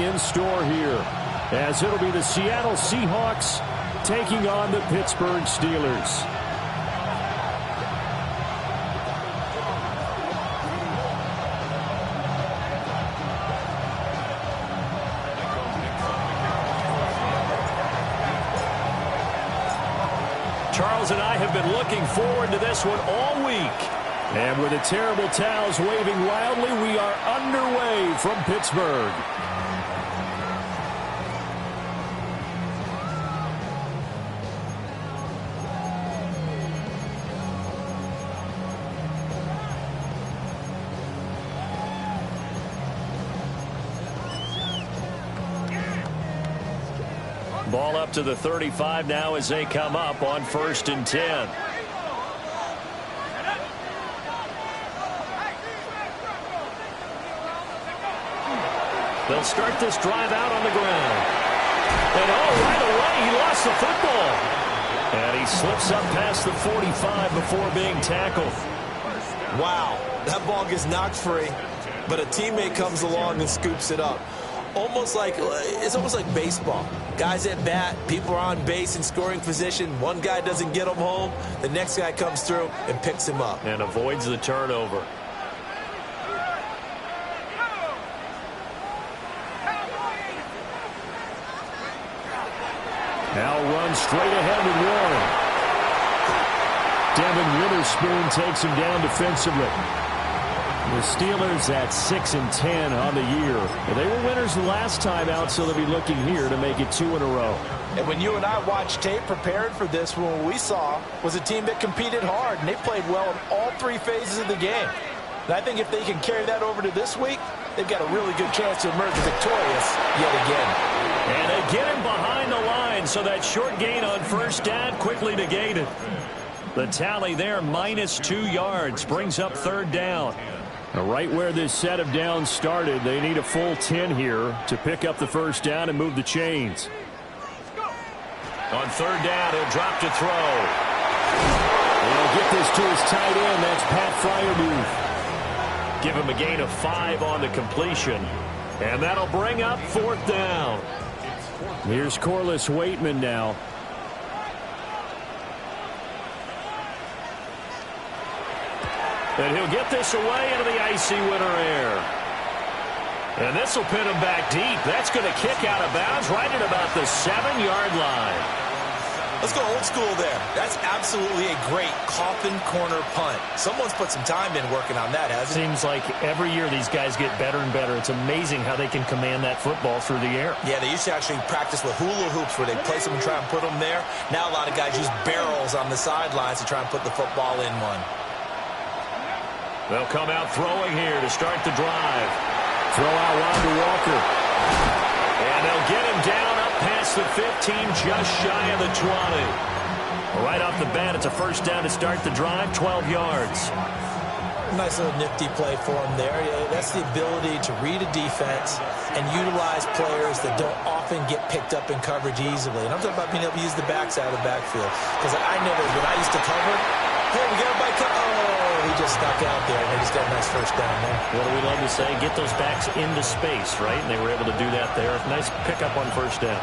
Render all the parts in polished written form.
in store here, as it'll be the Seattle Seahawks taking on the Pittsburgh Steelers. Charles and I have been looking forward to this one all week. And with the terrible towels waving wildly, we are underway from Pittsburgh. Ball up to the 35 now as they come up on 1st and 10. They'll start this drive out on the ground. And right away, he lost the football. And he slips up past the 45 before being tackled. Wow, that ball gets knocked free, but a teammate comes along and scoops it up. It's almost like baseball. Guys at bat, people are on base in scoring position. One guy doesn't get him home. The next guy comes through and picks him up. And avoids the turnover. Now runs straight ahead with Warren. Devin Witherspoon takes him down defensively. The Steelers at 6-10 on the year. They were winners the last time out, so they'll be looking here to make it 2 in a row. And when you and I watched tape prepared for this one, what we saw was a team that competed hard, and they played well in all 3 phases of the game. And I think if they can carry that over to this week, they've got a really good chance to emerge victorious yet again. And they get him behind the line, so that short gain on 1st down quickly negated. The tally there, -2 yards, brings up 3rd down. Right where this set of downs started, they need a full 10 here to pick up the 1st down and move the chains. On 3rd down, he'll drop to throw. He'll get this to his tight end. That's Pat Freiermuth. Give him a gain of 5 on the completion. And that'll bring up 4th down. Here's Corliss Waitman now. And he'll get this away into the icy winter air. And this will pin him back deep. That's going to kick out of bounds right at about the 7-yard line. Let's go old school there. That's absolutely a great coffin corner punt. Someone's put some time in working on that, hasn't it? Seems like every year these guys get better and better. It's amazing how they can command that football through the air. Yeah, they used to actually practice with hula hoops where they place them and try and put them there. Now a lot of guys use barrels on the sidelines to try and put the football in one. They'll come out throwing here to start the drive. Throw out wide to Walker. And they'll get him down up past the 15, just shy of the 20. Right off the bat, it's a 1st down to start the drive, 12 yards. Nice little nifty play for him there. Yeah, that's the ability to read a defense and utilize players that don't often get picked up in coverage easily. And I'm talking about being able to use the backside of the backfield. Because when I used to cover, hey, we got a bike. Oh, he just stuck out there, and they just got a nice 1st down there. What do we love to say? Get those backs into space, right? And they were able to do that there. Nice pickup on 1st down.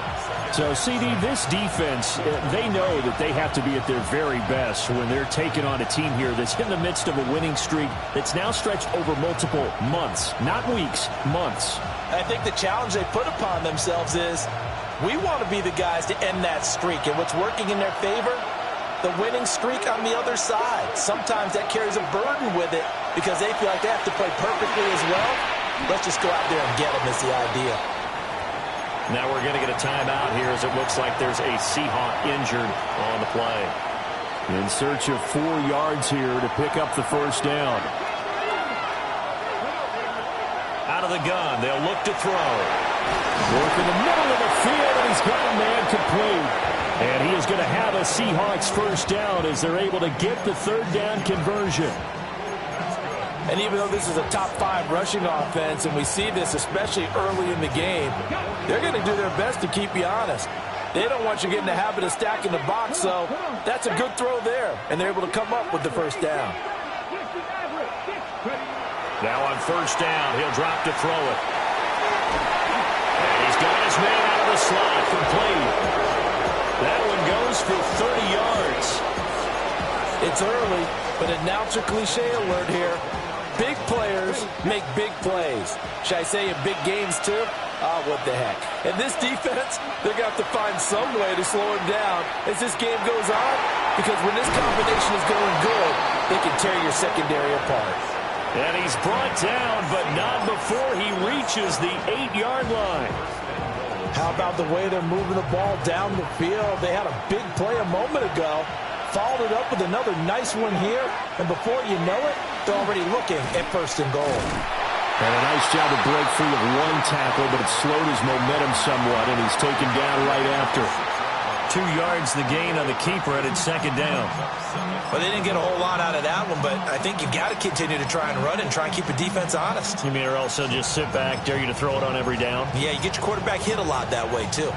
So, CD, this defense, they know that they have to be at their very best when they're taking on a team here that's in the midst of a winning streak that's now stretched over multiple months, not weeks, months. I think the challenge they put upon themselves is we want to be the guys to end that streak. And what's working in their favor? The winning streak on the other side. Sometimes that carries a burden with it because they feel like they have to play perfectly as well. Let's just go out there and get them is the idea. Now we're going to get a timeout here as it looks like there's a Seahawk injured on the play. In search of 4 yards here to pick up the 1st down. Out of the gun, they'll look to throw. Work in the middle of the field, and he's got a man complete. And he is going to have a Seahawks 1st down as they're able to get the 3rd down conversion. And even though this is a top 5 rushing offense, and we see this especially early in the game, they're going to do their best to keep you honest. They don't want you getting the habit of stacking the box, so that's a good throw there. And they're able to come up with the 1st down. Now on 1st down, he'll drop to throw it. And for 30 yards. It's early, but announcer cliche alert here. Big players make big plays. Should I say in big games too? Ah, what the heck. And this defense, they're going to have to find some way to slow him down as this game goes on, because when this combination is going good, they can tear your secondary apart. And he's brought down, but not before he reaches the 8-yard line. How about the way they're moving the ball down the field? They had a big play a moment ago. Followed it up with another nice one here. And before you know it, they're already looking at 1st and goal. And a nice job to break free of one tackle, but it slowed his momentum somewhat, and he's taken down right after. 2 yards the gain on the keeper, and it's 2nd down. Well, they didn't get a whole lot out of that one, but I think you got to continue to try and run and try and keep the defense honest. You mean, or also just sit back, dare you to throw it on every down? Yeah, you get your quarterback hit a lot that way, too.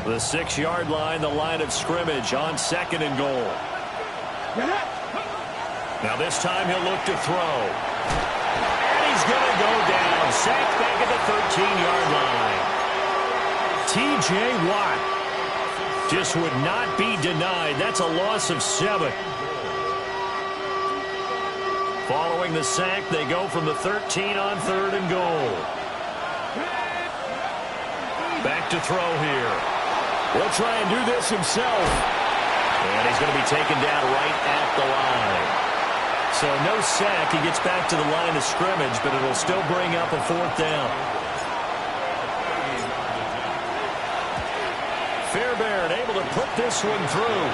The 6-yard line, the line of scrimmage on 2nd and goal. Now this time he'll look to throw. And he's going to go down. Sacked back at the 13-yard line. T.J. Watt just would not be denied. That's a loss of 7. Following the sack, they go from the 13 on 3rd and goal. Back to throw here. He'll try and do this himself. And he's going to be taken down right at the line. So no sack. He gets back to the line of scrimmage, but it'll still bring up a 4th down. Fairbairn able to put this one through.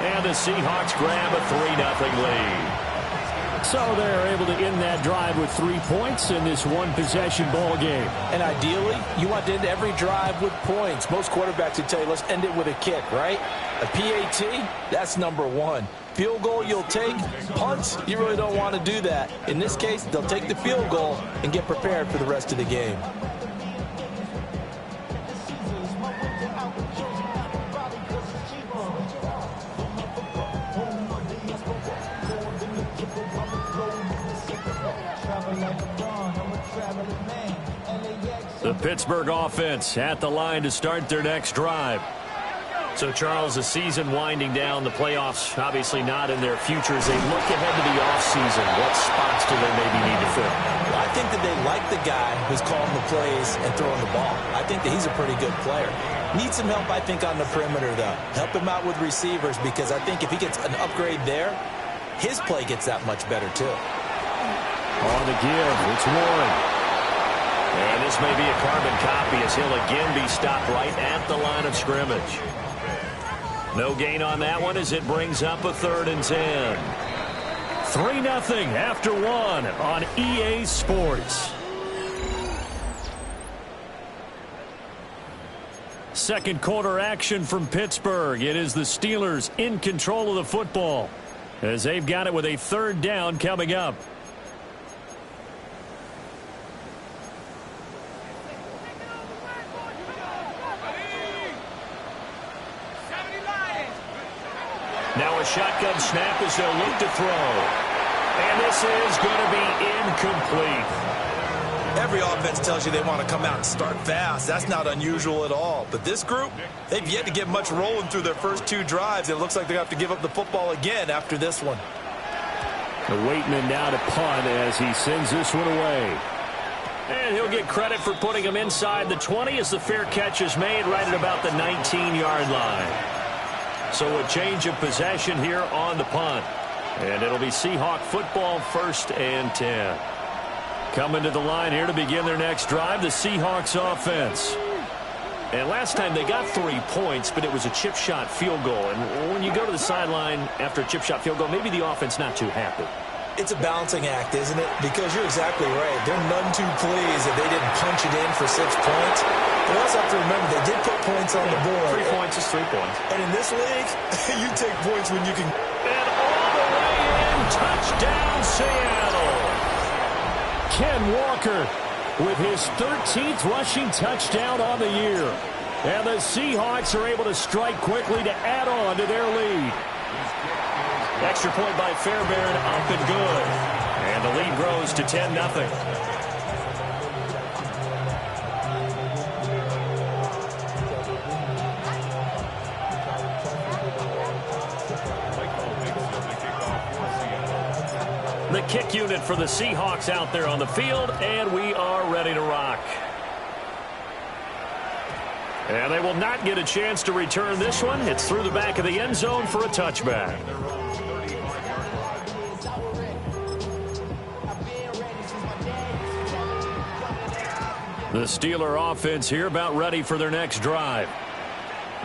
And the Seahawks grab a 3-0 lead. So they're able to end that drive with 3 points in this one-possession ball game. And ideally, you want to end every drive with points. Most quarterbacks would tell you, let's end it with a kick, right? A PAT, that's number 1. Field goal you'll take. Punts, you really don't want to do that. In this case, they'll take the field goal and get prepared for the rest of the game. The Pittsburgh offense at the line to start their next drive. So, Charles, the season winding down, the playoffs obviously not in their future. As they look ahead to the offseason, what spots do they maybe need to fill? Well, I think that they like the guy who's calling the plays and throwing the ball. I think that he's a pretty good player. Needs some help, I think, on the perimeter, though. Help him out with receivers, because I think if he gets an upgrade there, his play gets that much better, too. On the give, it's Warren. And this may be a carbon copy as he'll again be stopped right at the line of scrimmage. No gain on that one as it brings up a 3rd and 10. 3-0 after 1 on EA Sports. Second quarter action from Pittsburgh. It is the Steelers in control of the football as they've got it with a 3rd down coming up. Now a shotgun snap as they'll look to throw. And this is going to be incomplete. Every offense tells you they want to come out and start fast. That's not unusual at all. But this group, they've yet to get much rolling through their first 2 drives. It looks like they have to give up the football again after this one. The Waitman now to punt as he sends this one away. And he'll get credit for putting him inside the 20 as the fair catch is made right at about the 19-yard line. So a change of possession here on the punt. And it'll be Seahawk football 1st and 10. Coming to the line here to begin their next drive, the Seahawks offense. And last time they got 3 points, but it was a chip shot field goal. And when you go to the sideline after a chip shot field goal, maybe the offense not too happy. It's a balancing act, isn't it? Because you're exactly right. They're none too pleased that they didn't punch it in for 6 points. But also have to remember, they did put points on the board. 3 points is 3 points. And in this league, you take points when you can. And all the way in, touchdown Seattle. Ken Walker with his 13th rushing touchdown on the year. And the Seahawks are able to strike quickly to add on to their lead. Extra point by Fairbairn, up and good. And the lead grows to 10-0. The kick unit for the Seahawks out there on the field, and we are ready to rock. And they will not get a chance to return this one. It's through the back of the end zone for a touchback. The Steeler offense here about ready for their next drive.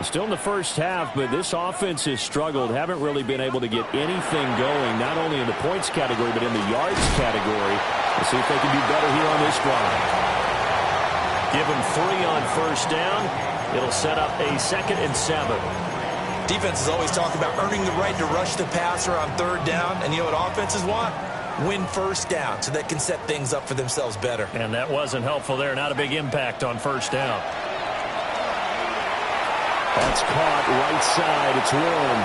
Still in the first half, but this offense has struggled. Haven't really been able to get anything going, not only in the points category, but in the yards category. Let's see if they can do better here on this drive. Give them 3 on first down. It'll set up a 2nd and 7. Defenses always talk about earning the right to rush the passer on 3rd down. And you know what offenses want? Win first down so they can set things up for themselves better. And that wasn't helpful there. Not a big impact on first down. That's caught right side. It's Warren.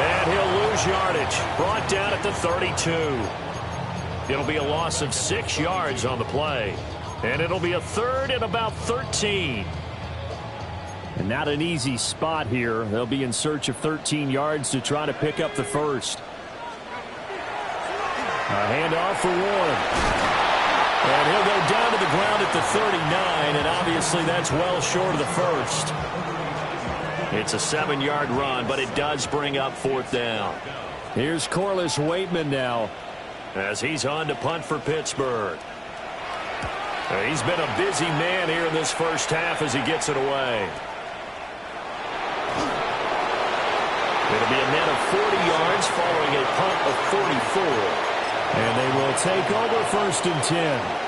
And he'll lose yardage. Brought down at the 32. It'll be a loss of 6 yards on the play. And it'll be a 3rd and about 13. And not an easy spot here. They'll be in search of 13 yards to try to pick up the first. A handoff for Warren. And he'll go down to the ground at the 39, and obviously that's well short of the first. It's a 7-yard run, but it does bring up 4th down. Here's Corliss Waitman now as he's on to punt for Pittsburgh. He's been a busy man here in this first half as he gets it away. It'll be a net of 40 yards following a punt of 44. And they will take over 1st and 10.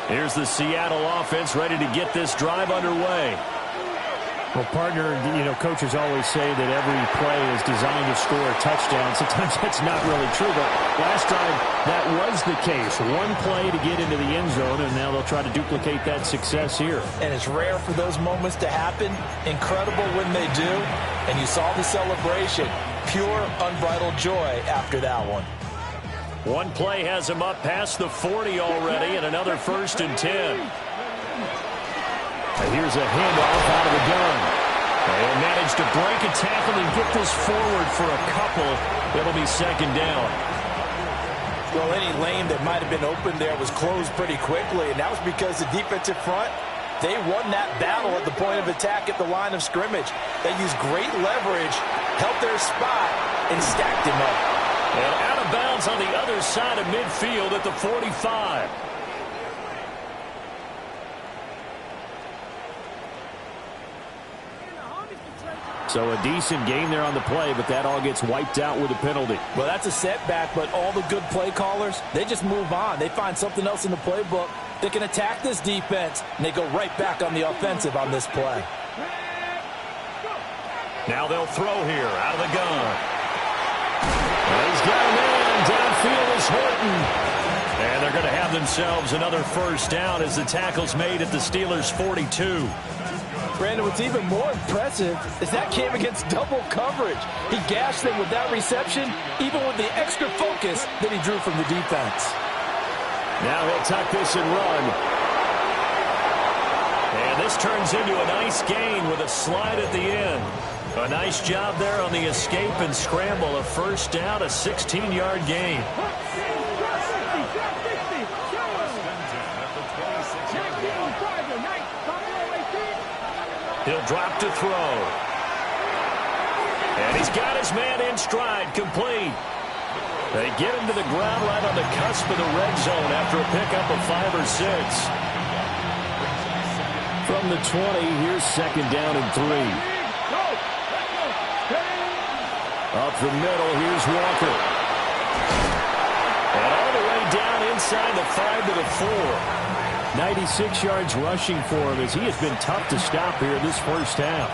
Here's the Seattle offense ready to get this drive underway. Well, partner, you know, coaches always say that every play is designed to score a touchdown. Sometimes that's not really true, but last time that was the case. One play to get into the end zone, and now they'll try to duplicate that success here. And it's rare for those moments to happen. Incredible when they do. And you saw the celebration. Pure, unbridled joy after that one. One play has him up past the 40 already, and another 1st and 10. And here's a handoff out of the gun. And managed to break a tackle and get this forward for a couple. It'll be 2nd down. Well, any lane that might have been open there was closed pretty quickly, and that was because the defensive front, they won that battle at the point of attack at the line of scrimmage. They used great leverage, held their spot, and stacked him up. And out of bounds on the other side of midfield at the 45. So a decent game there on the play, but that all gets wiped out with a penalty. Well, that's a setback, but all the good play callers, they just move on. They find something else in the playbook. They can attack this defense, and they go right back on the offensive on this play. Now they'll throw here out of the gun. And he's got a man. Downfield is Horton. And they're going to have themselves another 1st down as the tackle's made at the Steelers' 42. Brandon, what's even more impressive is that came against double coverage. He gashed them with that reception, even with the extra focus that he drew from the defense. Now he'll tuck this and run. And this turns into a nice gain with a slide at the end. A nice job there on the escape and scramble. A 1st down, a 16-yard gain. He'll drop to throw. And he's got his man in stride, complete. They get him to the ground right on the cusp of the red zone after a pickup of 5 or 6. From the 20, here's 2nd down and 3. Up the middle, here's Walker. And all the way down inside the 5 to the 4. 96 yards rushing for him as he has been tough to stop here in this first half.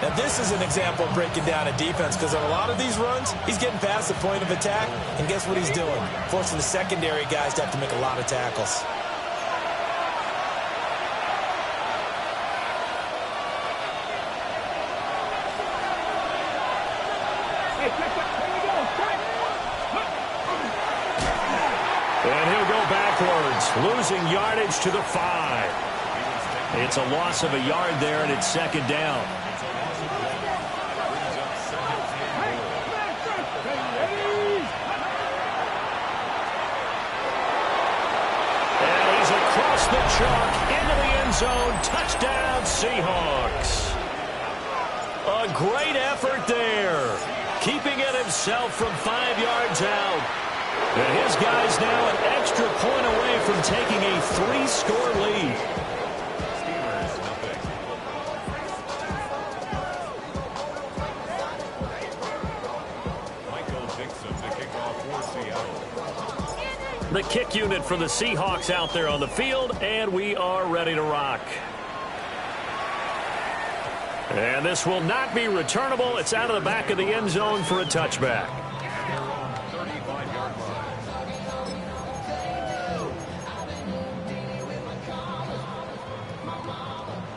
Now this is an example of breaking down a defense, because on a lot of these runs, he's getting past the point of attack, and guess what he's doing? Forcing the secondary guys to have to make a lot of tackles. And he'll go backwards, losing yardage to the 5. It's a loss of a yard there, and it's 2nd down. chalk into the end zone. Touchdown, Seahawks. A great effort there. Keeping it himself from 5 yards out. And his guys now an extra point away from taking a 3-score lead. The kick unit for the Seahawks out there on the field, and we are ready to rock. And this will not be returnable. It's out of the back of the end zone for a touchback.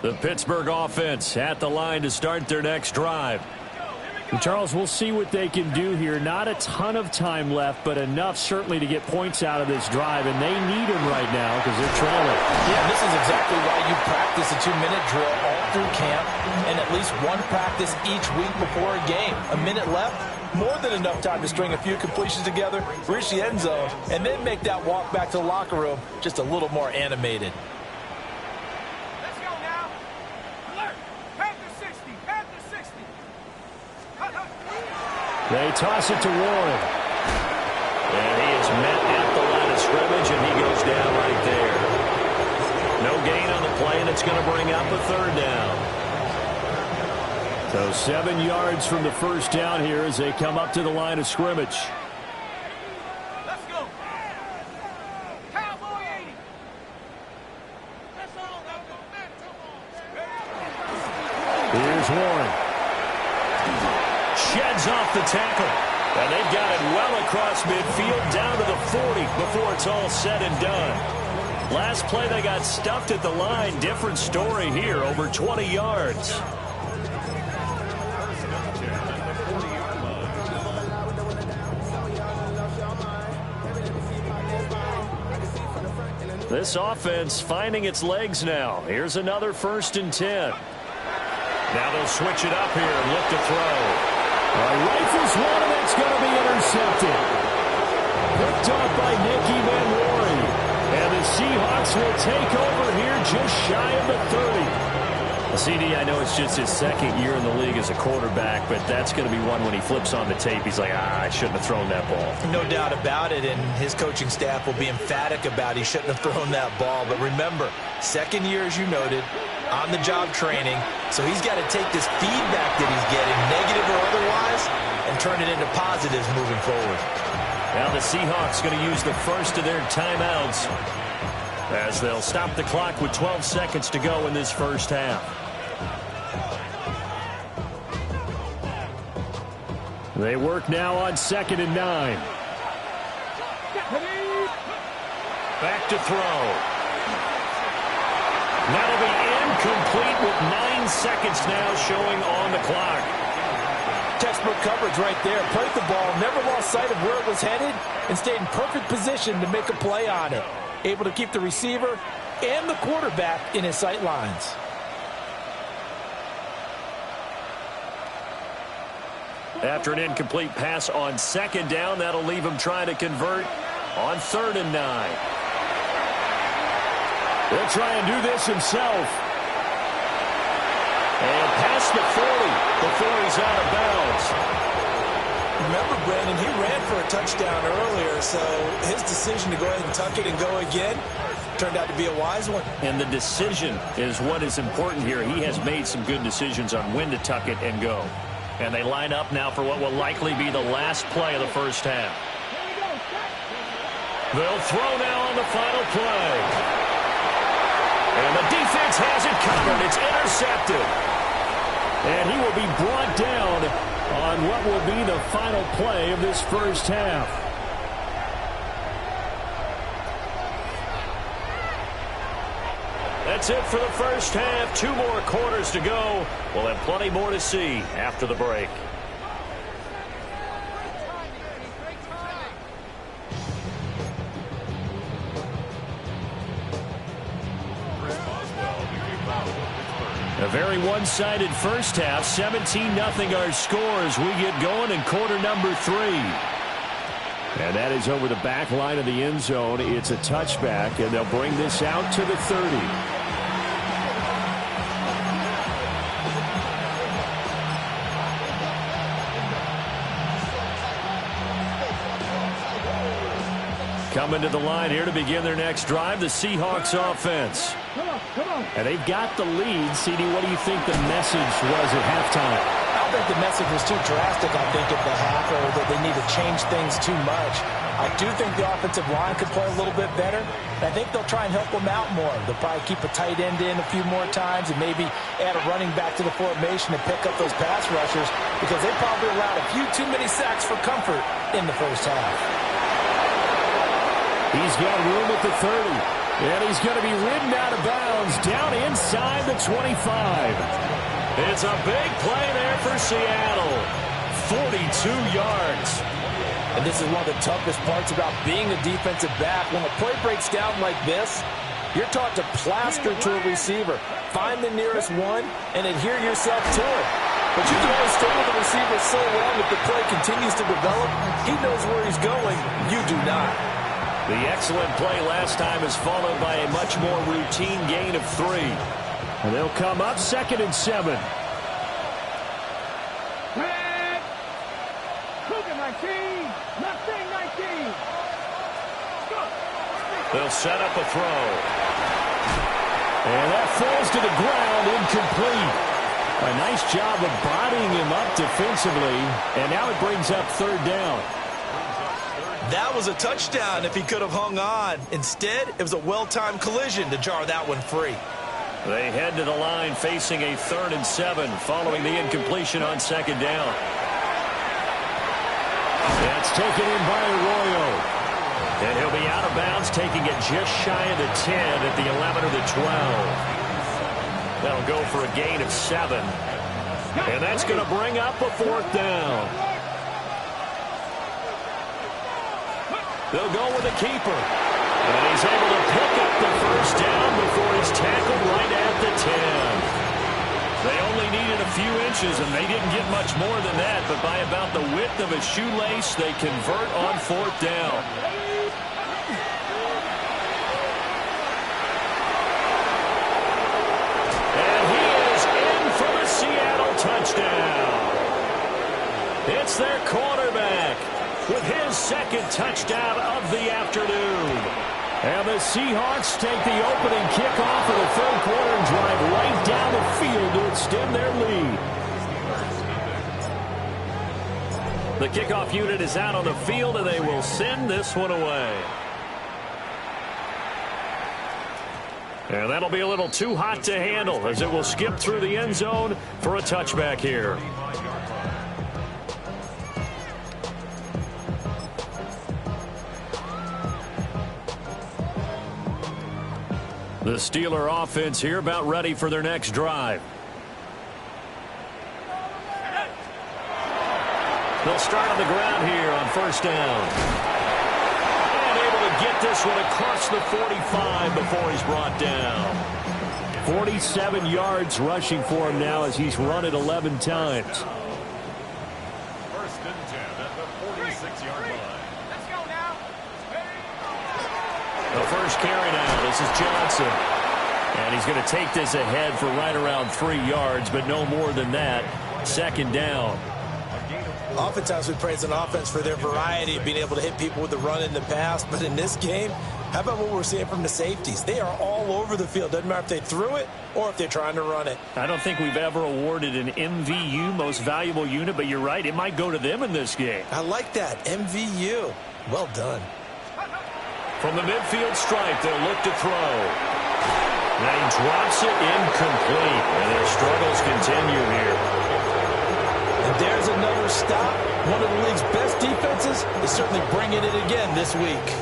The Pittsburgh offense at the line to start their next drive. And Charles, we'll see what they can do here. Not a ton of time left, but enough certainly to get points out of this drive, and they need them right now because they're trailing. Yeah, this is exactly why you practice a 2-minute drill all through camp and at least one practice each week before a game. A minute left, more than enough time to string a few completions together, reach the end zone, and then make that walk back to the locker room just a little more animated. They toss it to Warren. And he is met at the line of scrimmage, and he goes down right there. No gain on the play, and it's going to bring up a 3rd down. So 7 yards from the first down here as they come up to the line of scrimmage. Let's go. Cowboy 80. That's all. Here's Warren. Sheds off the tackle. And they've got it well across midfield down to the 40 before it's all said and done. Last play they got stuffed at the line. Different story here, over 20 yards. This offense finding its legs now. Here's another 1st and 10. Now they'll switch it up here and look to throw. Rifles one, and it's going to be intercepted. Picked off by Nicky Manwari. And the Seahawks will take over here just shy of the 30. CD, I know it's just his 2nd year in the league as a quarterback, but that's going to be one when he flips on the tape. He's like, I shouldn't have thrown that ball. No doubt about it, and his coaching staff will be emphatic about he shouldn't have thrown that ball. But remember, 2nd year, as you noted, on-the-job training, so he's got to take this feedback that he's getting, negative or otherwise, and turn it into positives moving forward. Now the Seahawks going to use the first of their timeouts as they'll stop the clock with 12 seconds to go in this first half. They work now on 2nd and 9. Back to throw. That'll be incomplete with 9 seconds now showing on the clock. Textbook coverage right there. Played the ball, never lost sight of where it was headed, and stayed in perfect position to make a play on it. Able to keep the receiver and the quarterback in his sight lines. After an incomplete pass on 2nd down, that'll leave him trying to convert on 3rd and 9. He'll try and do this himself. And past the 40 before he's out of bounds. Remember, Brandon, he ran for a touchdown earlier, so his decision to go ahead and tuck it and go again turned out to be a wise one. And the decision is what is important here. He has made some good decisions on when to tuck it and go. And they line up now for what will likely be the last play of the first half. They'll throw now on the final play. And the defense has it covered. It's intercepted. And he will be brought down on what will be the final play of this first half. That's it for the first half. 2 more quarters to go. We'll have plenty more to see after the break. A very one-sided first half. 17-0 our scores. We get going in quarter number 3. And that is over the back line of the end zone. It's a touchback, and they'll bring this out to the 30. Coming to the line here to begin their next drive, the Seahawks offense. And they've got the lead. CD, what do you think the message was at halftime? I don't think the message was too drastic, I think, at the half, or that they need to change things too much. I do think the offensive line could play a little bit better. I think they'll try and help them out more. They'll probably keep a tight end in a few more times and maybe add a running back to the formation to pick up those pass rushers, because they probably allowed a few too many sacks for comfort in the first half. He's got room at the 30, and he's going to be ridden out of bounds down inside the 25. It's a big play there for Seattle. 42 yards. And this is one of the toughest parts about being a defensive back. When a play breaks down like this, you're taught to plaster to a receiver. Find the nearest one and adhere yourself to it. But you can only stay with the receiver so long if the play continues to develop. He knows where he's going. You do not. The excellent play last time is followed by a much more routine gain of 3. And they'll come up 2nd and 7. They'll set up a throw. And that falls to the ground, incomplete. A nice job of bodying him up defensively. And now it brings up 3rd down. That was a touchdown if he could have hung on. Instead, it was a well-timed collision to jar that one free. They head to the line facing a 3rd and 7 following the incompletion on 2nd down. That's taken in by Arroyo. And he'll be out of bounds, taking it just shy of the 10 at the 11 or the 12. That'll go for a gain of 7. And that's going to bring up a 4th down. They'll go with a keeper. And he's able to pick up the 1st down before he's tackled right at the 10. They only needed a few inches, and they didn't get much more than that. But by about the width of a shoelace, they convert on 4th down. And he is in for the Seattle touchdown. It's their quarterback with his 2nd touchdown of the afternoon. And the Seahawks take the opening kickoff of the 3rd quarter and drive right down the field to extend their lead. The kickoff unit is out on the field, and they will send this one away. And that'll be a little too hot to handle as it will skip through the end zone for a touchback here. The Steeler offense here about ready for their next drive. They'll start on the ground here on 1st down. And able to get this one across the 45 before he's brought down. 47 yards rushing for him now as he's run it 11 times. 1st and 10 at the 46-yard line. Let's go now. The first carry now. This is Johnson. And he's going to take this ahead for right around 3 yards, but no more than that. 2nd down. Oftentimes we praise an offense for their variety of being able to hit people with the run in the pass. But in this game, how about what we're seeing from the safeties? They are all over the field. Doesn't matter if they threw it or if they're trying to run it. I don't think we've ever awarded an MVU, most valuable unit, but you're right. It might go to them in this game. I like that. MVU. Well done. From the midfield stripe, they'll look to throw. And he drops it incomplete. And their struggles continue here. And there's another stop. One of the league's best defenses is certainly bringing it again this week.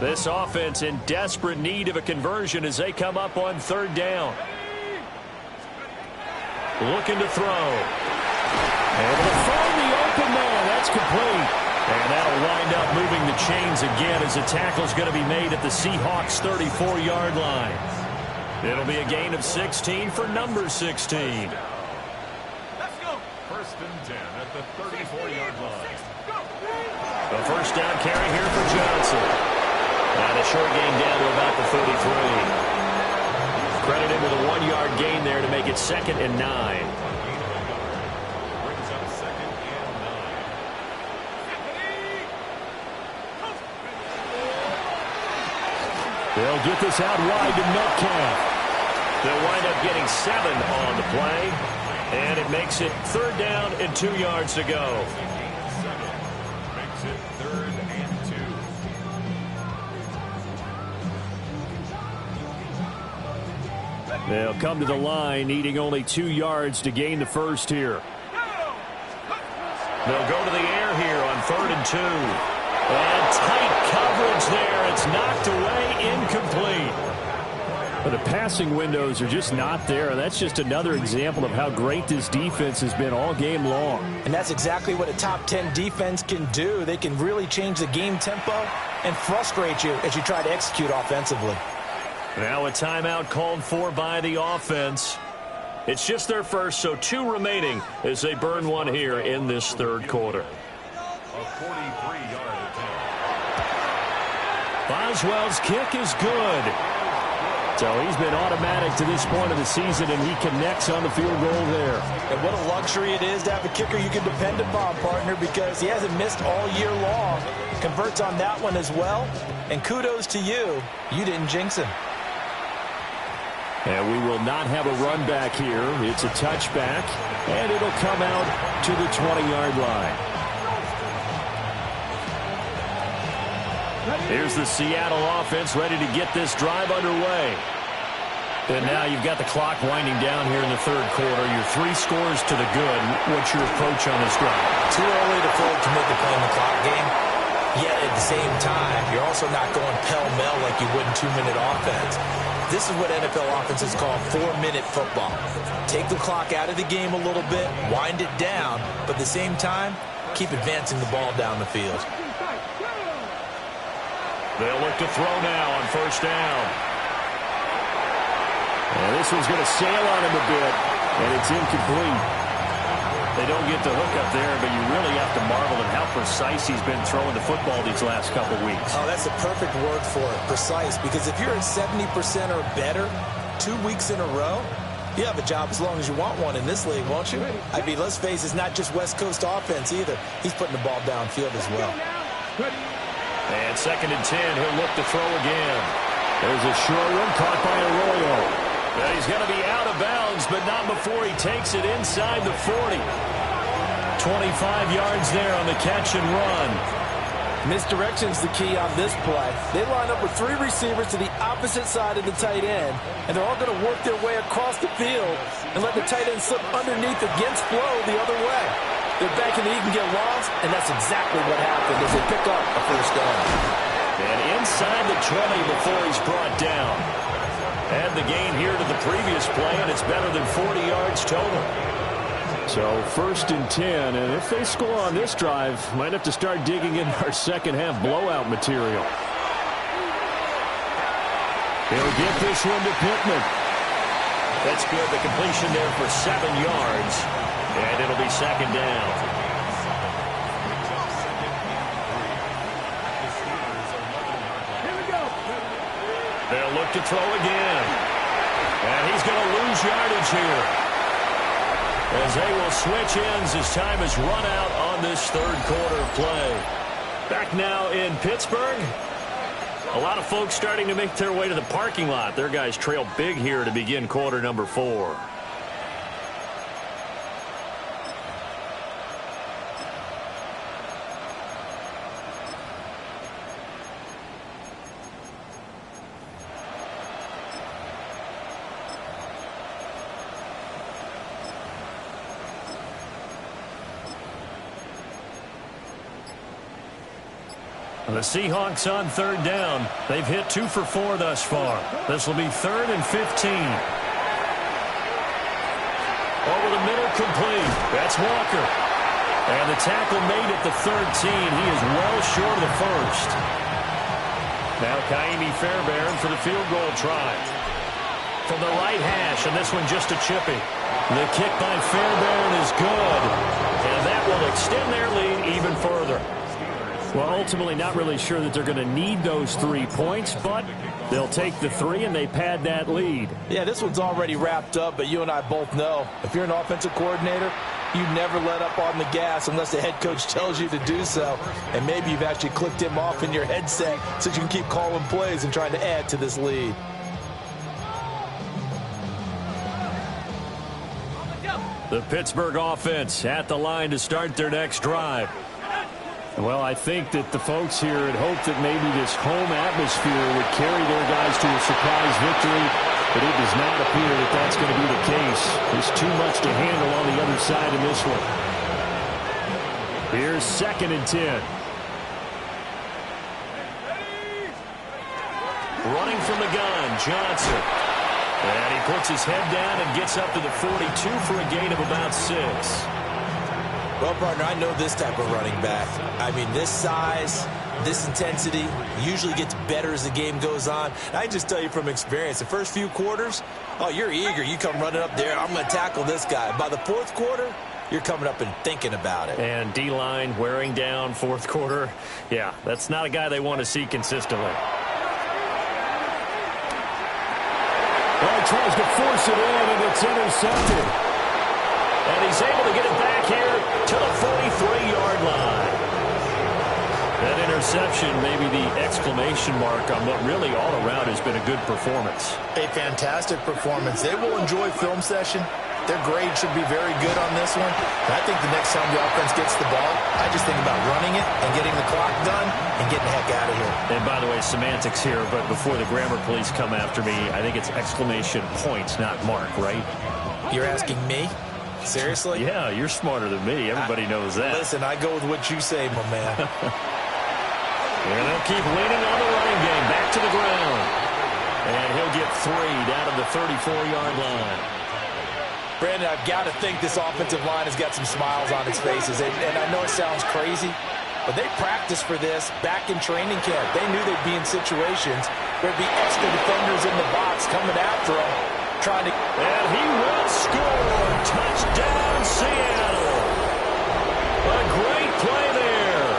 This offense in desperate need of a conversion as they come up on 3rd down. Looking to throw. Able to find the open man. That's complete. And that'll wind up moving the chains again as the tackle's going to be made at the Seahawks' 34-yard line. It'll be a gain of 16 for number 16. Let's go. First and 10 at the 34-yard line. A first down carry here for Johnson. And a short gain down to about the 33. Credited with a 1-yard gain there to make it 2nd and 9. Brings up 2nd and 9. They'll get this out wide to Metcalf. They'll wind up getting 7 on the play. And it makes it 3rd down and 2 yards to go. Makes it 3rd and 2. They'll come to the line, needing only 2 yards to gain the first here. They'll go to the air here on 3rd and 2. And tight coverage there. It's knocked away, incomplete. But the passing windows are just not there. That's just another example of how great this defense has been all game long. And that's exactly what a top 10 defense can do. They can really change the game tempo and frustrate you as you try to execute offensively. Now a timeout called for by the offense. It's just their first, so 2 remaining as they burn one here in this 3rd quarter. A 43-yard attempt. Boswell's kick is good. So he's been automatic to this point of the season, and he connects on the field goal there. And what a luxury it is to have a kicker you can depend upon, partner, because he hasn't missed all year long. Converts on that one as well. And kudos to you. You didn't jinx him. And we will not have a run back here. It's a touchback, and it'll come out to the 20-yard line. Here's the Seattle offense ready to get this drive underway. And now you've got the clock winding down here in the 3rd quarter. You're 3 scores to the good. What's your approach on this drive? Too early to fully commit to playing the clock game. Yet at the same time, you're also not going pell-mell like you would in 2-minute offense. This is what NFL offenses call 4-minute football. Take the clock out of the game a little bit, wind it down, but at the same time, keep advancing the ball down the field. They'll look to throw now on 1st down. And this one's going to sail on him a bit, and it's incomplete. They don't get the hook up there, but you really have to marvel at how precise he's been throwing the football these last couple weeks. Oh, that's the perfect word for it, precise, because if you're at 70% or better 2 weeks in a row, you have a job as long as you want one in this league, won't you? I mean, let's face it, it's not just West Coast offense either. He's putting the ball downfield as well. And 2nd and 10, he'll look to throw again. There's a short one caught by Arroyo. And he's going to be out of bounds, but not before he takes it inside the 40. 25 yards there on the catch and run. Misdirection's the key on this play. They line up with 3 receivers to the opposite side of the tight end, and they're all going to work their way across the field and let the tight end slip underneath against flow the other way. They're banking that he can get lost, and that's exactly what happened as they pick up a first down. And inside the 20 before he's brought down. Add the gain here to the previous play, and it's better than 40 yards total. So 1st and 10, and if they score on this drive, might have to start digging in our second-half blowout material. He'll get this one to Pittman. That's good. The completion there for 7 yards, and it'll be 2nd down. They'll look to throw again. And he's going to lose yardage here, as they will switch ends as time has run out on this 3rd quarter of play. Back now in Pittsburgh. A lot of folks starting to make their way to the parking lot. Their guys trail big here to begin quarter number 4. The Seahawks on 3rd down. They've hit 2 for 4 thus far. This will be 3rd and 15. Over the middle, complete. That's Walker. And the tackle made at the 13. He is well short of the first. Now Kaimi Fairbairn for the field goal try. From the right hash, and this one just a chippy. The kick by Fairbairn is good. Well, ultimately not really sure that they're going to need those 3 points, but they'll take the 3 and they pad that lead. Yeah, this one's already wrapped up, but you and I both know if you're an offensive coordinator, you never let up on the gas unless the head coach tells you to do so. And maybe you've actually clicked him off in your headset so you can keep calling plays and trying to add to this lead. The Pittsburgh offense at the line to start their next drive. Well, I think that the folks here had hoped that maybe this home atmosphere would carry their guys to a surprise victory, but it does not appear that that's going to be the case. There's too much to handle on the other side in this one. Here's 2nd and 10. Running from the gun, Johnson. And he puts his head down and gets up to the 42 for a gain of about 6. Well, partner, I know this type of running back. I mean, this size, this intensity usually gets better as the game goes on. And I just tell you from experience, the first few quarters, oh, you're eager. You come running up there, I'm going to tackle this guy. By the 4th quarter, you're coming up and thinking about it. And D-line wearing down 4th quarter. Yeah, that's not a guy they want to see consistently. Well, he tries to force it in, and it's intercepted. And he's able to get it back here to the 43-yard line. That interception, maybe the exclamation mark on what really all around has been a good performance. A fantastic performance. They will enjoy film session. Their grade should be very good on this one. And I think the next time the offense gets the ball, I just think about running it and getting the clock done and getting the heck out of here. And by the way, semantics here, but before the grammar police come after me, I think it's exclamation points, not mark, right? You're asking me? Seriously? Yeah, you're smarter than me. Everybody knows that. Listen, I go with what you say, my man. And they'll keep leaning on the running game. Back to the ground. And he'll get 3 down to the 34-yard line. Brandon, I've got to think this offensive line has got some smiles on its faces. And I know it sounds crazy, but they practiced for this back in training camp. They knew they'd be in situations where there'd be extra defenders in the box coming after them, trying to... And he will score. Touchdown, Seattle. A great play there.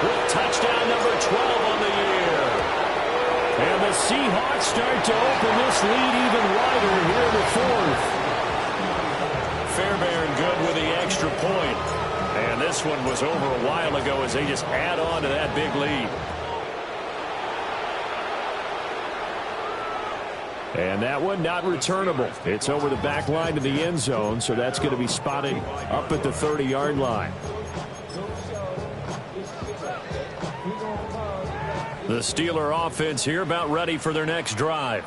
With touchdown number 12 on the year. And the Seahawks start to open this lead even wider here in the 4th. Fairbairn good with the extra point. And this one was over a while ago as they just add on to that big lead. And that one not returnable. It's over the back line to the end zone, so that's going to be spotted up at the 30-yard line. The Steeler offense here about ready for their next drive.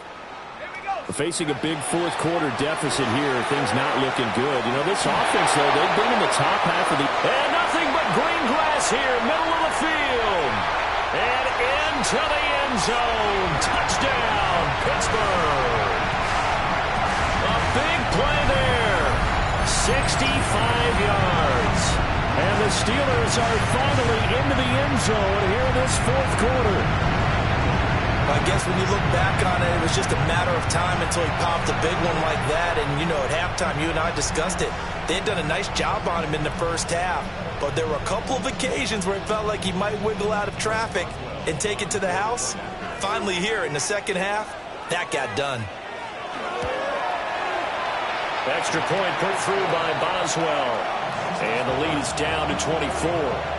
Facing a big 4th quarter deficit here, things not looking good. You know, this offense, though, they've been in the top half of the... And nothing but green grass here, middle of the field. And into the end zone. Touchdown, Pittsburgh. A big play there. 65 yards. And the Steelers are finally into the end zone here in this 4th quarter. I guess when you look back on it, it was just a matter of time until he popped a big one like that. And, you know, at halftime, you and I discussed it. They had done a nice job on him in the first half. But there were a couple of occasions where it felt like he might wiggle out of traffic and take it to the house. Finally here in the second half, that got done. Extra point put through by Boswell. And the lead is down to 24.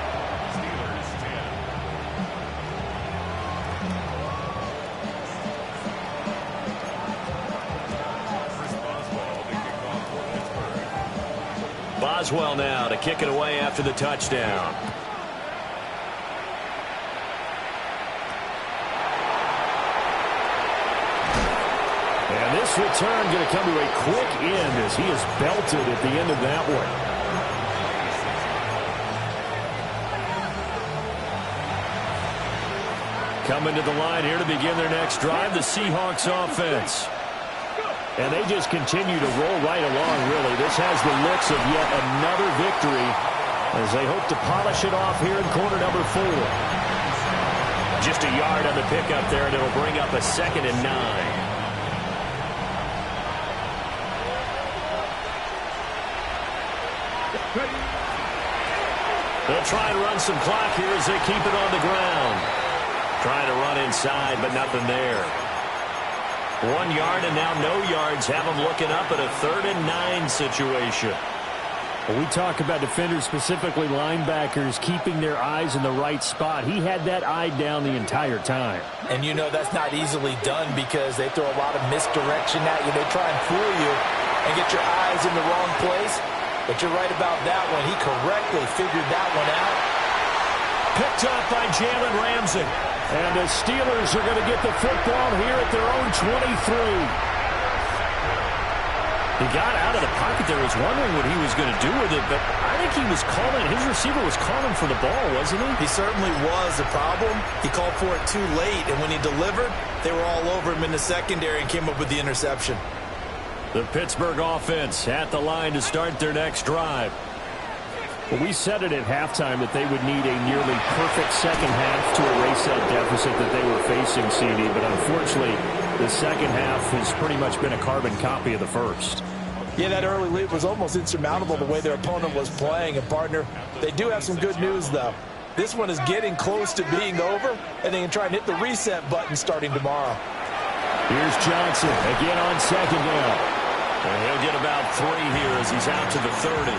Boswell now to kick it away after the touchdown. And this return going to come to a quick end as he is belted at the end of that one. Coming to the line here to begin their next drive, the Seahawks offense. And they just continue to roll right along, really. This has the looks of yet another victory as they hope to polish it off here in quarter number 4. Just a yard on the pickup there, and it'll bring up a 2nd and 9. They'll try and run some clock here as they keep it on the ground. Trying to run inside, but nothing there. 1 yard and now no yards. Have them looking up at a 3rd and 9 situation. Well, we talk about defenders, specifically linebackers, keeping their eyes in the right spot. He had that eye down the entire time. And you know that's not easily done because they throw a lot of misdirection at you. They try and fool you and get your eyes in the wrong place. But you're right about that one. He correctly figured that one out. Picked up by Jalen Ramsey. And the Steelers are going to get the football here at their own 23. He got out of the pocket there. I was wondering what he was going to do with it, but I think he was calling. His receiver was calling for the ball, wasn't he? He certainly was. The problem, he called for it too late, and when he delivered, they were all over him in the secondary and came up with the interception. The Pittsburgh offense at the line to start their next drive. Well, we said it at halftime that they would need a nearly perfect second half to erase that deficit that they were facing, CD, but unfortunately, the second half has pretty much been a carbon copy of the first. Yeah, that early lead was almost insurmountable the way their opponent was playing. And, partner, they do have some good news, though. This one is getting close to being over, and they can try and hit the reset button starting tomorrow. Here's Johnson again on second down. And he'll get about 3 here as he's out to the 30.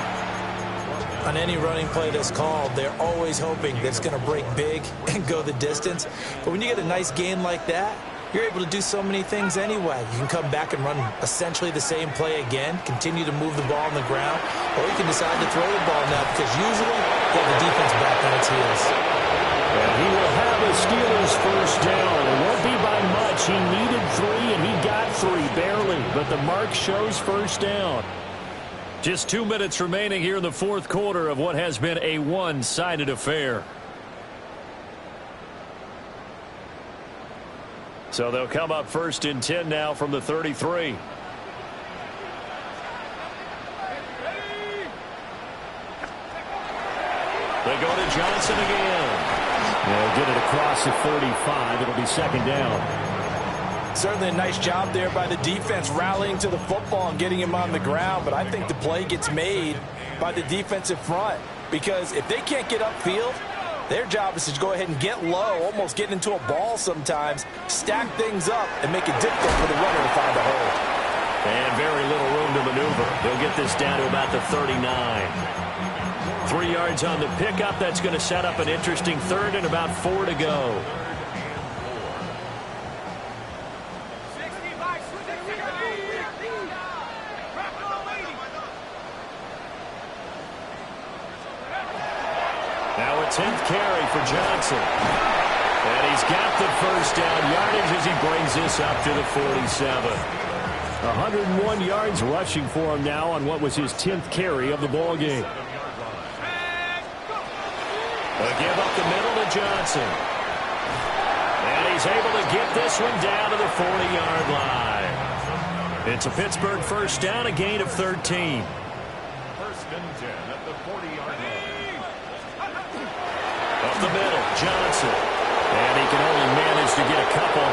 On any running play that's called, they're always hoping that it's going to break big and go the distance. But when you get a nice gain like that, you're able to do so many things anyway. You can come back and run essentially the same play again, continue to move the ball on the ground, or you can decide to throw the ball now because usually you have the defense back on its heels. And he will have the Steelers first down. It won't be by much. He needed 3, and he got 3 barely, but the mark shows first down. Just 2 minutes remaining here in the fourth quarter of what has been a one-sided affair. So they'll come up 1st and 10 now from the 33. They go to Johnson again. They'll get it across the 35. It'll be second down. Certainly a nice job there by the defense rallying to the football and getting him on the ground. But I think the play gets made by the defensive front because if they can't get upfield, their job is to go ahead and get low, almost get into a ball sometimes, stack things up, and make it difficult for the runner to find a hole. And very little room to maneuver. They'll get this down to about the 39. 3 yards on the pickup. That's going to set up an interesting 3rd and about 4 to go. Now a 10th carry for Johnson. And he's got the first down yardage as he brings this up to the 47. 101 yards rushing for him now on what was his 10th carry of the ball game. A give up the middle to Johnson. And he's able to get this one down to the 40-yard line. It's a Pittsburgh first down, a gain of 13. 1st and 10 at the 40-yard line. Up the middle, Johnson. And he can only manage to get a couple.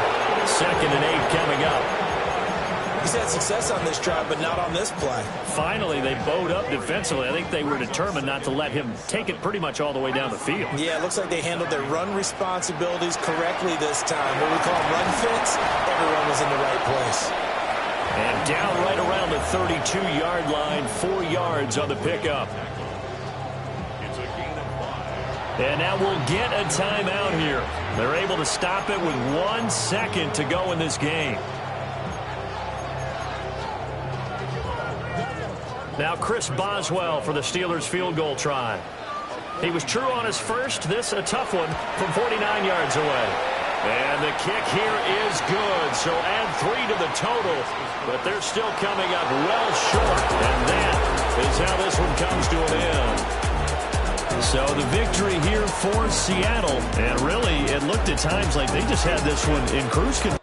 2nd and 8 coming up. He's had success on this drive, but not on this play. Finally, they bowed up defensively. I think they were determined not to let him take it pretty much all the way down the field. Yeah, it looks like they handled their run responsibilities correctly this time. What we call run fits, everyone was in the right place. And down right around the 32-yard line, 4 yards on the pickup. And now we'll get a timeout here. They're able to stop it with 1 second to go in this game. Now Chris Boswell for the Steelers field goal try. He was true on his first. This a tough one from 49 yards away. And the kick here is good. So add 3 to the total. But they're still coming up well short. And that is how this one comes to an end. So the victory here for Seattle. And really, it looked at times like they just had this one in cruise control.